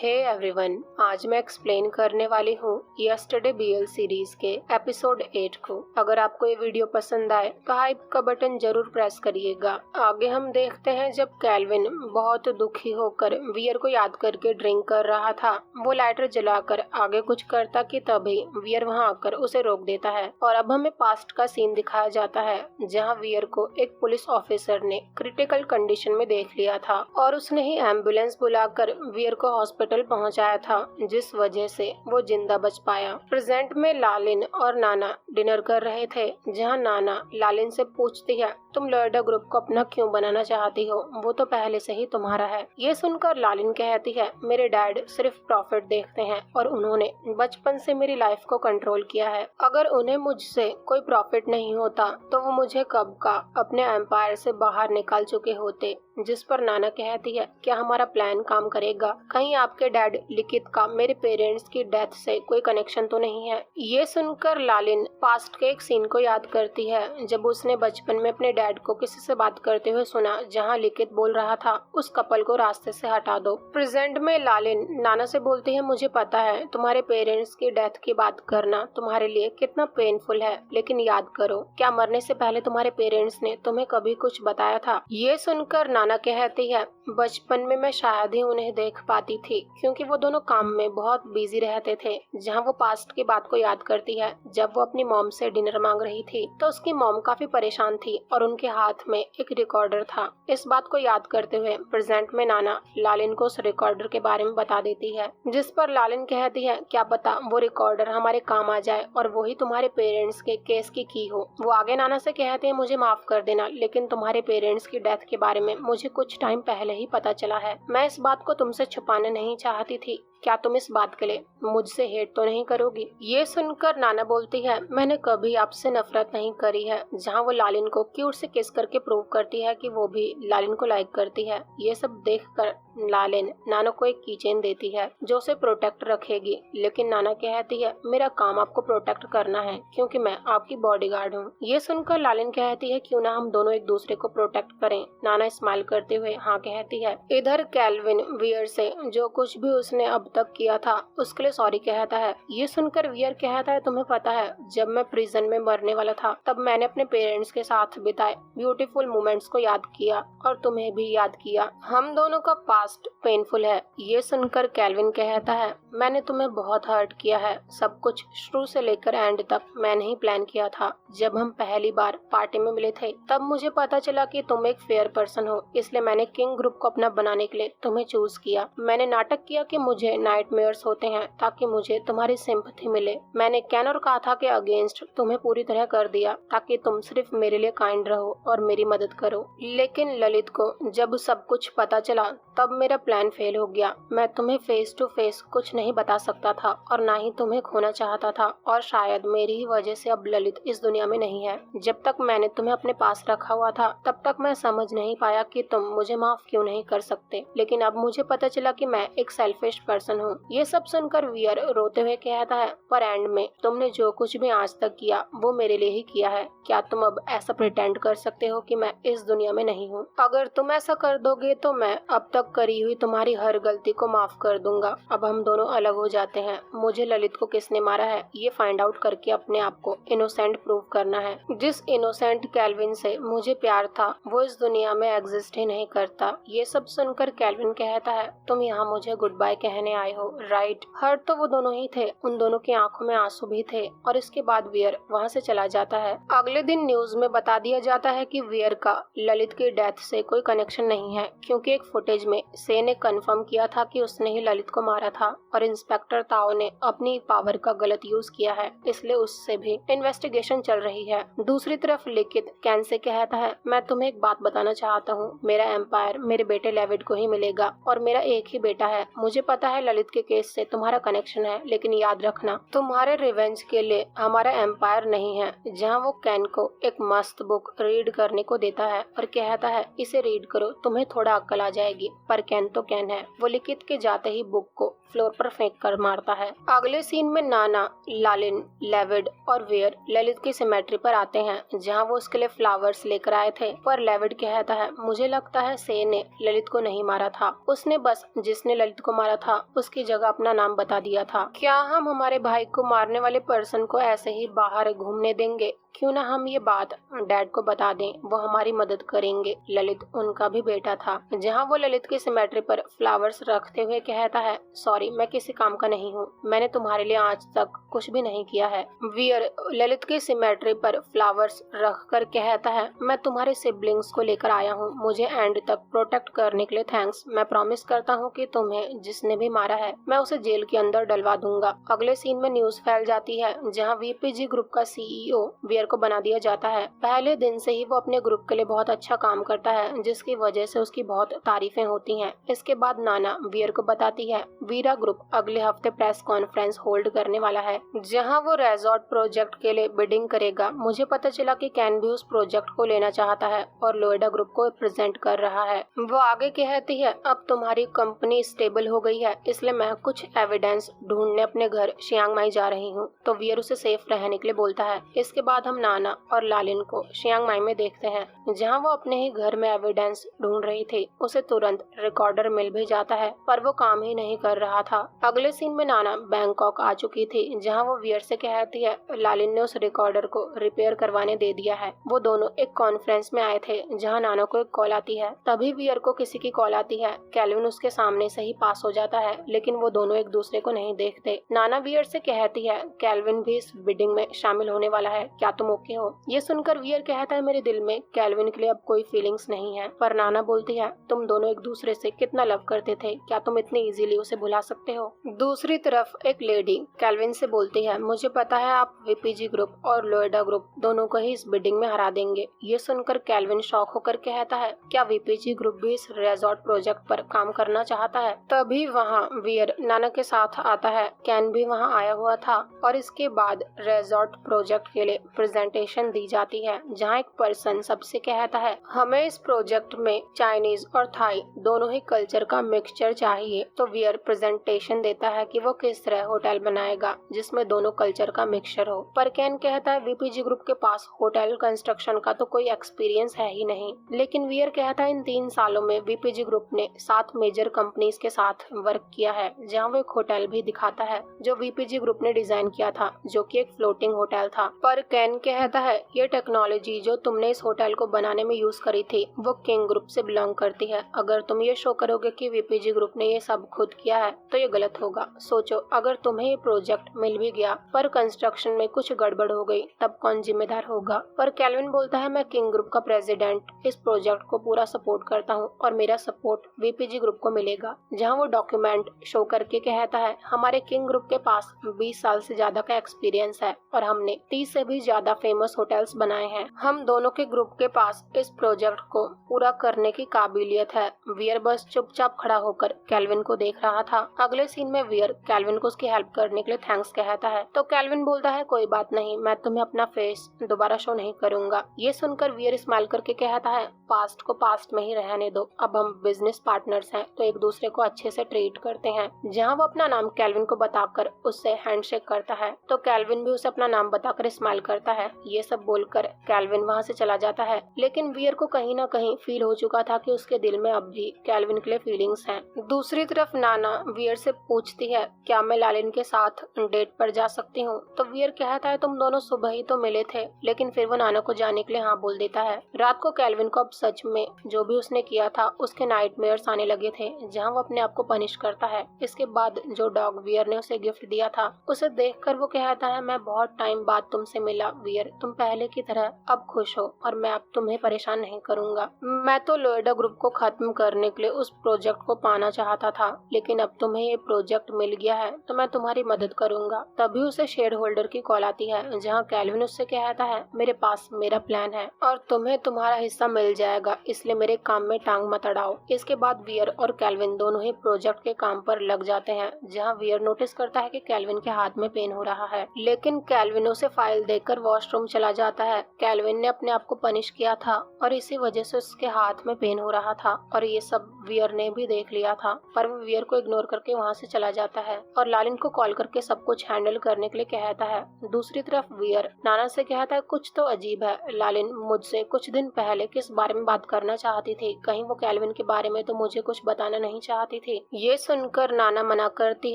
Hey everyone, आज मैं explain करने वाली हूँ यस्टरडे बीएल सीरीज के एपिसोड 8 को। अगर आपको ये वीडियो पसंद आए तो हाइप का बटन जरूर प्रेस करिएगा। आगे हम देखते हैं जब कैल्विन बहुत दुखी होकर वियर को याद करके ड्रिंक कर रहा था। वो लाइटर जलाकर आगे कुछ करता कि तभी वियर वहाँ आकर उसे रोक देता है और अब हमें पास्ट का सीन दिखाया जाता है जहाँ वियर को एक पुलिस ऑफिसर ने क्रिटिकल कंडीशन में देख लिया था और उसने ही एम्बुलेंस बुलाकर वियर को हॉस्पिटल पहुंचाया था, जिस वजह से वो जिंदा बच पाया। प्रेजेंट में लालिन और नाना डिनर कर रहे थे, जहां नाना लालिन से पूछती है, तुम लॉयडा ग्रुप को अपना क्यों बनाना चाहती हो? वो तो पहले से ही तुम्हारा है। ये सुनकर लालिन कहती है, मेरे डैड सिर्फ प्रॉफिट देखते हैं और उन्होंने बचपन से मेरी लाइफ को कंट्रोल किया है। अगर उन्हें मुझसे कोई प्रॉफिट नहीं होता तो वो मुझे कब का अपने एम्पायर से बाहर निकाल चुके होते। जिस पर नाना कहती है, क्या हमारा प्लान काम करेगा? कहीं आपके डैड लिखित का मेरे पेरेंट्स की डेथ से कोई कनेक्शन तो नहीं है? ये सुनकर लालिन पास्ट के एक सीन को याद करती है जब उसने बचपन में अपने डैड को किसी से बात करते हुए सुना, जहां लिखित बोल रहा था, उस कपल को रास्ते से हटा दो। प्रेजेंट में लालिन नाना से बोलती है, मुझे पता है तुम्हारे पेरेंट्स की डेथ की बात करना तुम्हारे लिए कितना पेनफुल है, लेकिन याद करो, क्या मरने से पहले तुम्हारे पेरेंट्स ने तुम्हें कभी कुछ बताया था? ये सुनकर नाना कहती है, बचपन में मैं शायद ही उन्हें देख पाती थी क्योंकि वो दोनों काम में बहुत बिजी रहते थे। जहां वो पास्ट की बात को याद करती है, जब वो अपनी मॉम से डिनर मांग रही थी तो उसकी मॉम काफी परेशान थी और उनके हाथ में एक रिकॉर्डर था। इस बात को याद करते हुए प्रेजेंट में नाना लालिन को उस रिकॉर्डर के बारे में बता देती है, जिस पर लालिन कहती है, क्या पता वो रिकॉर्डर हमारे काम आ जाए और वही तुम्हारे पेरेंट्स के केस की हो। वो आगे नाना से कहते हैं, मुझे माफ कर देना, लेकिन तुम्हारे पेरेंट्स की डेथ के बारे में मुझे कुछ टाइम पहले ही पता चला है। मैं इस बात को तुमसे छुपाना नहीं चाहती थी। क्या तुम इस बात के लिए मुझसे हेट तो नहीं करोगी? ये सुनकर नाना बोलती है, मैंने कभी आपसे नफरत नहीं करी है। जहां वो लालिन को क्यूट से किस करके प्रूव करती है कि वो भी लालिन को लाइक करती है। ये सब देखकर लालिन नाना को एक कीचेन देती है जो उसे प्रोटेक्ट रखेगी, लेकिन नाना कहती है, मेरा काम आपको प्रोटेक्ट करना है क्योंकि मैं आपकी बॉडीगार्ड हूँ। ये सुनकर लालिन कहती है, क्यों ना हम दोनों एक दूसरे को प्रोटेक्ट करें। नाना स्माइल करते हुए हाँ कहती है। इधर कैल्विन वियर से जो कुछ भी उसने अब तक किया था उसके लिए सॉरी कहता है। ये सुनकर वियर कहता है, तुम्हें पता है, जब मैं प्रिजन में मरने वाला था तब मैंने अपने पेरेंट्स के साथ बिताए ब्यूटीफुल मोमेंट्स को याद किया और तुम्हें भी याद किया। हम दोनों का पास्ट पेनफुल है। ये सुनकर कैल्विन कहता है, मैंने तुम्हें बहुत हर्ट किया है। सब कुछ शुरू से लेकर एंड तक मैंने ही प्लान किया था। जब हम पहली बार पार्टी में मिले थे तब मुझे पता चला कि तुम एक फेयर पर्सन हो, इसलिए मैंने किंग ग्रुप को अपना बनाने के लिए तुम्हें चूज किया। मैंने नाटक किया कि मुझे नाइटमेयर्स होते हैं ताकि मुझे तुम्हारी सिंपैथी मिले। मैंने कैन और काथा के अगेंस्ट तुम्हें पूरी तरह कर दिया ताकि तुम सिर्फ मेरे लिए काइंड रहो और मेरी मदद करो। लेकिन ललित को जब सब कुछ पता चला तब मेरा प्लान फेल हो गया। मैं तुम्हें फेस टू फेस कुछ नहीं बता सकता था और ना ही तुम्हें खोना चाहता था, और शायद मेरी ही वजह से अब ललित इस दुनिया में नहीं है। जब तक मैंने तुम्हें अपने पास रखा हुआ था तब तक मैं समझ नहीं पाया कि तुम मुझे माफ क्यों नहीं कर सकते, लेकिन अब मुझे पता चला कि मैं एक सेल्फिश पर्सन हूँ। ये सब सुनकर वियर रोते हुए कहता है, पर एंड में तुमने जो कुछ भी आज तक किया वो मेरे लिए ही किया है। क्या तुम अब ऐसा प्रिटेंड कर सकते हो कि मैं इस दुनिया में नहीं हूँ? अगर तुम ऐसा कर दोगे तो मैं अब तक करी हुई तुम्हारी हर गलती को माफ कर दूंगा। अब हम दोनों अलग हो जाते हैं। मुझे ललित को किसने मारा है ये फाइंड आउट करके अपने आप को इनोसेंट प्रूव करना है। जिस इनोसेंट कैल्विन से मुझे प्यार था वो इस दुनिया में एग्जिस्ट ही नहीं करता। ये सब सुनकर कैल्विन कहता है, तुम यहाँ मुझे गुड बाय कहने आए हो, राइट? हर्ट तो वो दोनों ही थे, उन दोनों की आंखों में आंसू भी थे। और इसके बाद वियर वहाँ से चला जाता है। अगले दिन न्यूज में बता दिया जाता है कि वियर का ललित की डेथ से कोई कनेक्शन नहीं है, क्योंकि एक फुटेज में से ने कंफर्म किया था कि उसने ही ललित को मारा था और इंस्पेक्टर ताओ ने अपनी पावर का गलत यूज किया है, इसलिए उससे भी इन्वेस्टिगेशन चल रही है। दूसरी तरफ लिखित कैन से कहता है, मैं तुम्हें एक बात बताना चाहता हूँ, मेरा एम्पायर मेरे बेटे लेविड को ही मिलेगा और मेरा एक ही बेटा है। मुझे पता है ललित के केस से तुम्हारा कनेक्शन है, लेकिन याद रखना तुम्हारे रिवेंज के लिए हमारा एम्पायर नहीं है। जहाँ वो कैन को एक मस्त बुक रीड करने को देता है और कहता है, इसे रीड करो, तुम्हें थोड़ा अक्ल आ जाएगी। पर कैन तो कैन है, वो लिखित के जाते ही बुक को फ्लोर पर फेंक कर मारता है। अगले सीन में नाना, लालिन, लेविड और वेयर ललित की सिमेट्री पर आते हैं जहां वो उसके लिए फ्लावर्स लेकर आए थे। पर लेविड कहता है, मुझे लगता है से ने ललित को नहीं मारा था, उसने बस जिसने ललित को मारा था उसकी जगह अपना नाम बता दिया था। क्या हम हमारे भाई को मारने वाले पर्सन को ऐसे ही बाहर घूमने देंगे? क्यों ना हम ये बात डैड को बता दें, वो हमारी मदद करेंगे। ललित उनका भी बेटा था। जहाँ वो ललित की सिमेट्री पर फ्लावर्स रखते हुए कहता है, सॉरी मैं किसी काम का नहीं हूँ, मैंने तुम्हारे लिए आज तक कुछ भी नहीं किया है। वीर ललित की सिमेट्री पर फ्लावर्स रख कर कहता है, मैं तुम्हारे सिबलिंग्स को लेकर आया हूँ, मुझे एंड तक प्रोटेक्ट करने के लिए थैंक्स। मैं प्रॉमिस करता हूँ कि तुम्हें जिसने भी मारा है मैं उसे जेल के अंदर डलवा दूंगा। अगले सीन में न्यूज फैल जाती है जहाँ वीपीजी ग्रुप का सीईओ वीर को बना दिया जाता है। पहले दिन से ही वो अपने ग्रुप के लिए बहुत अच्छा काम करता है, जिसकी वजह से उसकी बहुत तारीफें होती हैं। इसके बाद नाना वीर को बताती है वीरा ग्रुप अगले हफ्ते प्रेस कॉन्फ्रेंस होल्ड करने वाला है जहां वो रिजॉर्ट प्रोजेक्ट के लिए बिडिंग करेगा। मुझे पता चला कि कैन भी उस प्रोजेक्ट को लेना चाहता है और लोएडा ग्रुप को प्रेजेंट कर रहा है। वो आगे कहती है, अब तुम्हारी कंपनी स्टेबल हो गई है, इसलिए मैं कुछ एविडेंस ढूंढने अपने घर शियांग माई जा रही हूँ। तो वीर उसे सेफ रहने के लिए बोलता है। इसके बाद हम नाना और लालिन को शियांग माई में देखते हैं जहाँ वो अपने ही घर में एविडेंस ढूंढ रही थी। उसे तुरंत रिकॉर्डर मिल भी जाता है पर वो काम ही नहीं कर रहा था। अगले सीन में नाना बैंकॉक आ चुकी थी जहाँ वो वीर से कहती है लालिन ने उस रिकॉर्डर को रिपेयर करवाने दे दिया है। वो दोनों एक कॉन्फ्रेंस में आए थे जहाँ नाना को एक कॉल आती है। तभी वीर को किसी की कॉल आती है। कैल्विन उसके सामने से ही पास हो जाता है लेकिन वो दोनों एक दूसरे को नहीं देखते। नाना वीर से कहती है कैल्विन भी इस बिडिंग में शामिल होने वाला है, क्या तुम ओके हो? ये सुनकर वीर कहता है मेरे दिल में कैल्विन के लिए अब कोई फीलिंग्स नहीं है। पर नाना बोलती है तुम दोनों एक दूसरे से कितना लव करते थे, क्या तुम इतनी इजीली उसे भुला सकते हो? दूसरी तरफ एक लेडी कैल्विन से बोलती है मुझे पता है आप वीपीजी ग्रुप और लोएडा ग्रुप दोनों को ही इस बिडिंग में हरा देंगे। ये सुनकर कैल्विन शॉक होकर कहता है क्या वीपीजी ग्रुप भी इस रिजॉर्ट प्रोजेक्ट पर काम करना चाहता है? तभी वहाँ वीर नाना के साथ आता है। कैन भी वहाँ आया हुआ था और इसके बाद रिजॉर्ट प्रोजेक्ट के लिए प्रेजेंटेशन दी जाती है जहाँ एक पर्सन सबसे कहता है हमें इस प्रोजेक्ट में चाइनीज और थाई दोनों ही कल्चर का मिक्सचर चाहिए। तो वीर प्रेजेंटेशन देता है कि वो किस तरह होटल बनाएगा जिसमें दोनों कल्चर का मिक्सचर हो। पर कैन कहता है वीपीजी ग्रुप के पास होटल कंस्ट्रक्शन का तो कोई एक्सपीरियंस है ही नहीं। लेकिन वीर कहता है इन 3 सालों में वीपीजी ग्रुप ने 7 मेजर कंपनीज के साथ वर्क किया है जहाँ वो एक होटल भी दिखाता है जो वीपीजी ग्रुप ने डिजाइन किया था जो कि एक फ्लोटिंग होटल था। पर कैन कहता है ये टेक्नोलॉजी जो तुमने इस होटल को बनाने में यूज करी थी वो किंग ग्रुप से बिलोंग करती है। अगर तुम ये शो करोगे कि वीपीजी ग्रुप ने ये सब खुद किया है तो ये गलत होगा। सोचो अगर तुम्हें ये प्रोजेक्ट मिल भी गया पर कंस्ट्रक्शन में कुछ गड़बड़ हो गई तब कौन जिम्मेदार होगा? पर कैल्विन बोलता है मैं किंग ग्रुप का प्रेसिडेंट इस प्रोजेक्ट को पूरा सपोर्ट करता हूँ और मेरा सपोर्ट वीपीजी ग्रुप को मिलेगा। जहाँ वो डॉक्यूमेंट शो करके कहता है हमारे किंग ग्रुप के पास 20 साल से ज्यादा का एक्सपीरियंस है और हमने 30 से भी ज्यादा फेमस होटल्स बनाए हैं। हम दोनों के ग्रुप के पास इस प्रोजेक्ट को पूरा करने की काबिलियत है। वीर बस चुपचाप खड़ा होकर कैल्विन को देख रहा था। अगले सीन में वीर कैल्विन को उसकी हेल्प करने के लिए थैंक्स कहता है तो कैल्विन बोलता है कोई बात नहीं, मैं तुम्हें अपना फेस दोबारा शो नहीं करूंगा। ये सुनकर वीर स्माइल करके कहता है पास्ट को पास्ट में ही रहने दो, अब हम बिजनेस पार्टनर्स हैं तो एक दूसरे को अच्छे से ट्रीट करते हैं। जहाँ वो अपना नाम कैल्विन को बताकर उससे हैंडशेक करता है तो कैल्विन भी उसे अपना नाम बताकर स्माइल करता है। ये सब बोलकर कैल्विन वहाँ से चला जाता है। लेकिन वीर को कहीं ना कहीं फील हो चुका था कि उसके दिल में अब भी कैल्विन के लिए फीलिंग्स हैं। दूसरी तरफ नाना वीर से पूछती है क्या मैं लालिन के साथ डेट पर जा सकती हूँ? तो वीर कहता है तुम दोनों सुबह ही तो मिले थे। लेकिन फिर वो नाना को जाने के लिए हाँ बोल देता है। रात को कैल्विन को अब सच में जो भी उसने किया था उसके नाइटमेयर्स आने लगे थे जहाँ वो अपने आप को पनिश करता है। इसके बाद जो डॉग वीर ने उसे गिफ्ट दिया था उसे देखकर वो कहता है मैं बहुत टाइम बाद तुमसे मिला वीर, तुम पहले की तरह अब खुश हो और मैं अब तुम्हें परेशान नहीं करूंगा। मैं तो लोएडा ग्रुप को खत्म करने के लिए उस प्रोजेक्ट को पाना चाहता था लेकिन अब तुम्हें ये प्रोजेक्ट मिल गया है तो मैं तुम्हारी मदद करूंगा। तभी उसे शेयर होल्डर की कॉल आती है जहाँ कैल्विन उससे कहता है मेरे पास मेरा प्लान है और तुम्हें तुम्हारा हिस्सा मिल जाएगा, इसलिए मेरे काम में टांग मत अड़ाओ। इसके बाद वीर और कैल्विन दोनों ही प्रोजेक्ट के काम पर लग जाते हैं जहाँ वीर नोटिस करता है कि कैल्विन के हाथ में पेन हो रहा है। लेकिन कैल्विन उसे फाइल देकर वॉशरूम चला जाता है। कैल्विन ने अपने आप को पनिश किया था और इसी वजह से उसके हाथ में पेन हो रहा था और ये सब वियर ने भी देख लिया था, पर वो वियर को इग्नोर करके वहाँ से चला जाता है और लालिन को कॉल करके सब कुछ हैंडल करने के लिए कहता है। दूसरी तरफ वियर नाना से कहता है कुछ तो अजीब है, लालिन मुझसे कुछ दिन पहले किस बारे में बात करना चाहती थी, कहीं वो कैल्विन के बारे में तो मुझे कुछ बताना नहीं चाहती थी। ये सुनकर नाना मना करती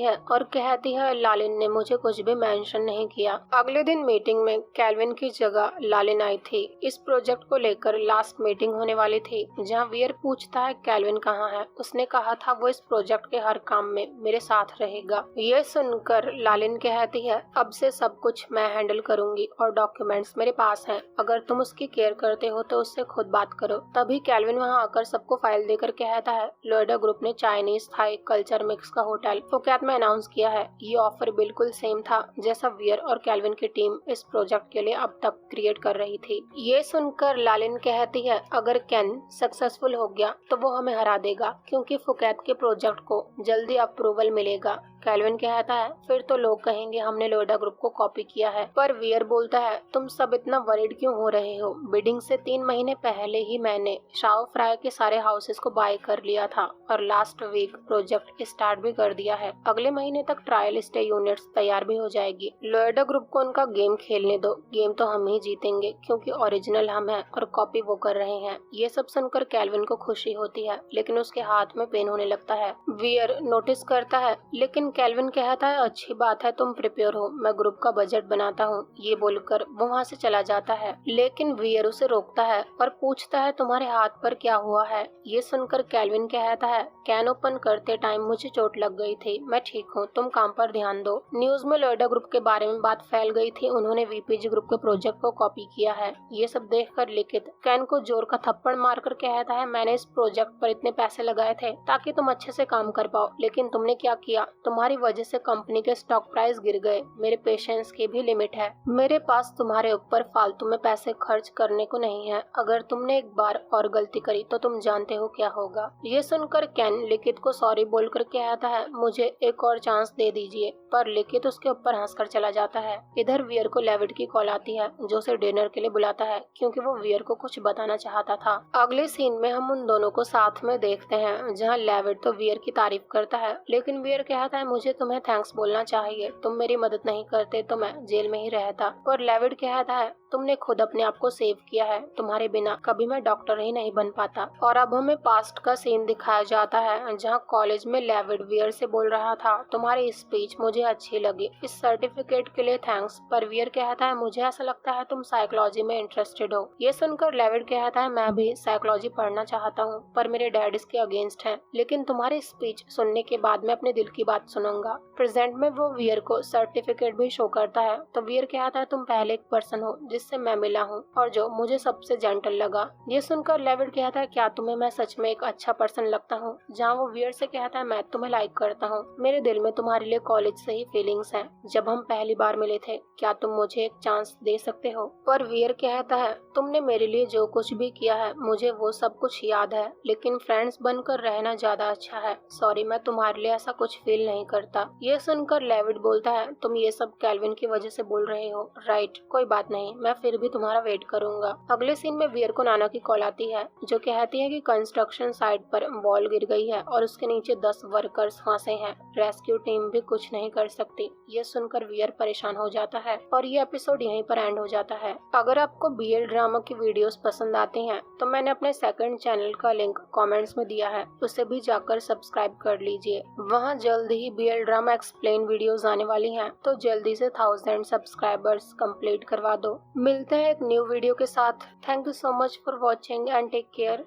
है और कहती है लालिन ने मुझे कुछ भी मेंशन नहीं किया। अगले दिन मीटिंग में कैल्विन की जगह लालिन आई थी। इस प्रोजेक्ट को लेकर लास्ट मीटिंग होने वाली थी, जहाँ वियर पूछता है कैल्विन कहाँ है। उसने कहा था वो इस प्रोजेक्ट के हर काम में मेरे साथ रहेगा। ये सुनकर लालिन कहती है अब से सब कुछ मैं हैंडल करूंगी और डॉक्यूमेंट्स मेरे पास हैं, अगर तुम उसकी केयर करते हो तो उससे खुद बात करो। तभी कैल्विन वहाँ आकर सबको फाइल देकर कहता है लोएडा ग्रुप ने चाइनीज थाई कल्चर मिक्स का होटल फुकेट में अनाउंस किया है। ये ऑफर बिल्कुल सेम था जैसा वियर और कैल्विन की टीम इस प्रोजेक्ट के लिए अब तक क्रिएट कर रही थी। ये सुनकर लालिन कहती है अगर कैन सक्सेसफुल हो गया तो वो हमें हरा देगा, क्योंकि फुकेट के प्रोजेक्ट को जल्दी अप्रूवल मिलेगा। कैल्विन कहता है फिर तो लोग कहेंगे हमने लोएडा ग्रुप को कॉपी किया है। पर वियर बोलता है तुम सब इतना वरीड क्यों हो रहे हो, बिडिंग से 3 महीने पहले ही मैंने शाओ फ्राई के सारे हाउसेस को बाय कर लिया था और लास्ट वीक प्रोजेक्ट स्टार्ट भी कर दिया है। अगले महीने तक ट्रायल स्टे यूनिट्स तैयार भी हो जाएगी। लोएडा ग्रुप को उनका गेम खेलने दो, गेम तो हम ही जीतेंगे क्योंकि ओरिजिनल हम हैं और कॉपी वो कर रहे हैं। ये सब सुनकर कैल्विन को खुशी होती है, लेकिन उसके हाथ में पेन होने लगता है। वियर नोटिस करता है, लेकिन कैल्विन कहता है अच्छी बात है तुम प्रिपेयर हो, मैं ग्रुप का बजट बनाता हूँ। ये बोलकर वो वहाँ से चला जाता है, लेकिन वियर उसे रोकता है और पूछता है तुम्हारे हाथ पर क्या हुआ है। ये सुनकर कैल्विन कहता है कैन ओपन करते टाइम मुझे चोट लग गई थी, मैं ठीक हूँ, तुम काम पर ध्यान दो। न्यूज में लोएडा ग्रुप के बारे में बात फैल गई थी, उन्होंने वीपीजी ग्रुप के प्रोजेक्ट को कॉपी किया है। ये सब देखकर लिखित कैन को जोर का थप्पड़ मारकर कहता है मैंने इस प्रोजेक्ट पर इतने पैसे लगाए थे ताकि तुम अच्छे से काम कर पाओ, लेकिन तुमने क्या किया, तुम्हारी वजह से कंपनी के स्टॉक प्राइस गिर गए। मेरे पेशेंस की भी लिमिट है, मेरे पास तुम्हारे ऊपर फालतू में पैसे खर्च करने को नहीं है। अगर तुमने एक बार और गलती करी तो तुम जानते हो क्या होगा। ये सुनकर कैन लिखित को सॉरी बोलकर कहता है मुझे एक और चांस दे दीजिए, पर लिखित उसके ऊपर हंसकर चला जाता है। इधर वियर को लेविड की कॉल आती है जो उसे डिनर के लिए बुलाता है, क्योंकि वो वियर को कुछ बताना चाहता था। अगले सीन में हम उन दोनों को साथ में देखते हैं, जहाँ लेविड तो वियर की तारीफ करता है, लेकिन वियर कहता है मुझे तुम्हें थैंक्स बोलना चाहिए, तुम मेरी मदद नहीं करते तो मैं जेल में ही रहता। और लेविड कहता है तुमने खुद अपने आप को सेव किया है, तुम्हारे बिना कभी मैं डॉक्टर ही नहीं बन पाता। और अब हमें पास्ट का सीन दिखाया जाता है, जहाँ कॉलेज में लेविड वियर से बोल रहा था तुम्हारी स्पीच मुझे अच्छी लगी, इस सर्टिफिकेट के लिए थैंक्स। पर वियर कहता है मुझे ऐसा लगता है तुम साइकोलॉजी में इंटरेस्टेड हो। ये सुनकर लेविड कहता है मैं भी साइकोलॉजी पढ़ना चाहता हूँ, पर मेरे डैड इसके अगेंस्ट हैं, लेकिन तुम्हारी स्पीच सुनने के बाद मैं अपने दिल की बात सुनूंगा। प्रेजेंट में वो वियर को सर्टिफिकेट भी शो करता है, तो वियर कहता है तुम पहले एक पर्सन हो जिससे मैं मिला हूँ और जो मुझे सबसे जेंटल लगा। ये सुनकर लेविड कहता है क्या तुम्हें मैं सच में एक अच्छा पर्सन लगता हूँ, जहाँ वो वियर से कहता है मैं तुम्हें लाइक करता हूँ, मेरे दिल में तुम्हारे लिए कॉलेज से ही फीलिंग्स हैं, जब हम पहली बार मिले थे क्या तुम मुझे एक चांस दे सकते हो। पर वियर कहता है तुमने मेरे लिए जो कुछ भी किया है मुझे वो सब कुछ याद है, लेकिन फ्रेंड्स बनकर रहना ज्यादा अच्छा है, सॉरी मैं तुम्हारे लिए ऐसा कुछ फील नहीं करता। ये सुनकर लेविड बोलता है तुम ये सब कैल्विन की वजह से बोल रहे हो, राइट, कोई बात नहीं, मैं फिर भी तुम्हारा वेट करूंगा। अगले सीन में वियर को नाना की कॉल आती है जो कहती है कि कंस्ट्रक्शन साइट पर वॉल गिर गई है और उसके नीचे 10 वर्कर्स फंसे हैं, रेस्क्यू टीम भी कुछ नहीं कर सकती। ये सुनकर वियर परेशान हो जाता है और ये एपिसोड यहीं पर एंड हो जाता है। अगर आपको बीएल ड्रामा की वीडियोस पसंद आती हैं तो मैंने अपने सेकंड चैनल का लिंक कमेंट्स में दिया है, उसे भी जाकर सब्सक्राइब कर लीजिए। वहाँ जल्द ही बीएल ड्रामा एक्सप्लेन वीडियोस आने वाली हैं, तो जल्दी से 1000 सब्सक्राइबर्स कंप्लीट करवा दो। मिलते हैं एक न्यू वीडियो के साथ। Thank you so much for watching and take care.